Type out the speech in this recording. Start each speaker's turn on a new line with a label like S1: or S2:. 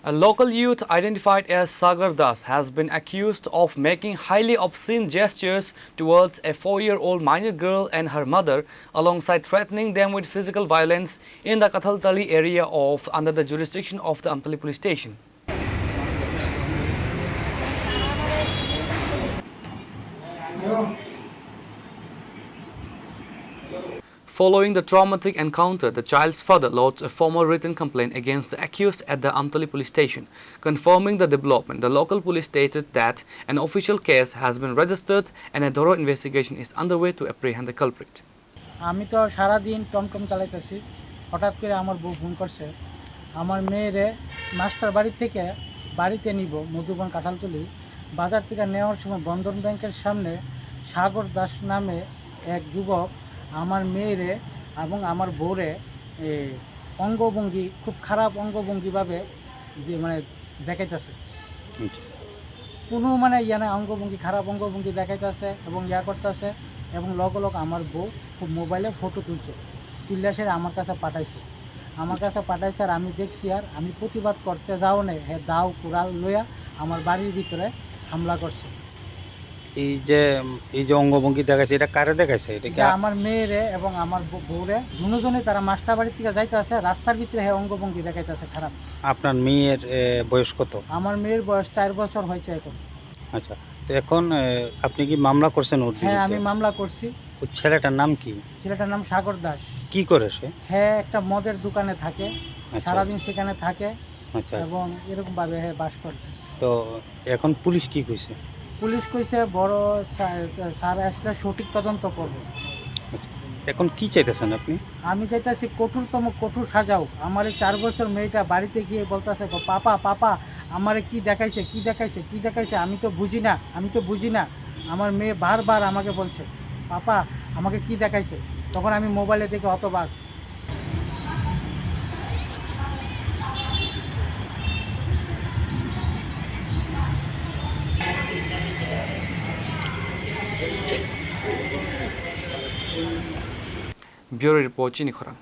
S1: A local youth identified as Sagar Das has been accused of making highly obscene gestures towards a 4-year-old minor girl and her mother, alongside threatening them with physical violence in the Kathaltali area under the jurisdiction of the Amtali police station. Following the traumatic encounter, the child's father lodged a formal written complaint against the accused at the Amtali police station. Confirming the development, the local police stated that an official case has been registered and a thorough investigation is underway to apprehend the culprit.
S2: আমি তো সারা দিন টমটম চালাইতেছি, হঠাৎ করে আমার বউ phone করছে আমার মেয়েরে মাস্টার বাড়ি থেকে বাড়িতে নিব মধুবন কাঁঠালতলি বাজার থেকে নেওয়ার সময় বন্ধন ব্যাংকের সামনে সাগর দাস নামে এক যুবক আমার মেয়েরে এবং আমার বউরে অঙ্গভঙ্গি খুব খারাপ অঙ্গভঙ্গিভাবে যে দেখাইতেছে, কোনো অঙ্গভঙ্গি খারাপ অঙ্গভঙ্গি দেখাইতেছে এবং করতেছে এবং লগ আমার বউ খুব মোবাইলে ফটো তুললে সে আমার কাছে পাঠাইছে আর আমি দেখছি আর আমি প্রতিবাদ করতে যাও না, হ্যাঁ দাও কুড়াল লইয়া আমার বাড়ির ভিতরে হামলা করছে।
S3: এই যে অঙ্গভঙ্গি দেখাইছে এটা কারে দেখাইছে? এটা
S2: আমার মেয়েরে এবং আমার বউরে দুজনে তারা মাস্টার বাড়ির থেকে যাইতেছে, রাস্তার ভিতরে হ্যাঁ অঙ্গভঙ্গি দেখাইতেছে খারাপ।
S3: আপনার মেয়ের বয়স কত?
S2: আমার মেয়ের বয়স 4 বছর হয়েছে এখন।
S3: আচ্ছা, তো এখন আপনি কি মামলা করছেন?
S2: হ্যাঁ আমি মামলা করছি।
S3: ওই ছেলেটার নাম কি?
S2: ছেলেটার নাম সাগর দাস।
S3: কি করে সে?
S2: হ্যাঁ একটা মদের দোকানে থাকে, সারাদিন সেখানে থাকে এবং এরকম ভাবে হ্যাঁ বাস করে।
S3: তো এখন পুলিশ কি কইছে?
S2: পুলিশ কইছে বড় স্যার আসলে সঠিক তদন্ত করবে।
S3: এখন কি চাইতেছেন আপনি?
S2: আমি চাইতেছি কঠোর সাজাও। আমার এই 4 বছর মেয়েটা বাড়িতে গিয়ে বলতেছে পাপা পাপা আমারে কি দেখাইছে, আমি তো বুঝি না। আমার মেয়ে বারবার আমাকে বলছে পাপা আমাকে কি দেখাইছে, তখন আমি মোবাইলে দেখে অতবার।
S1: Bureau Report, Chini Khorang.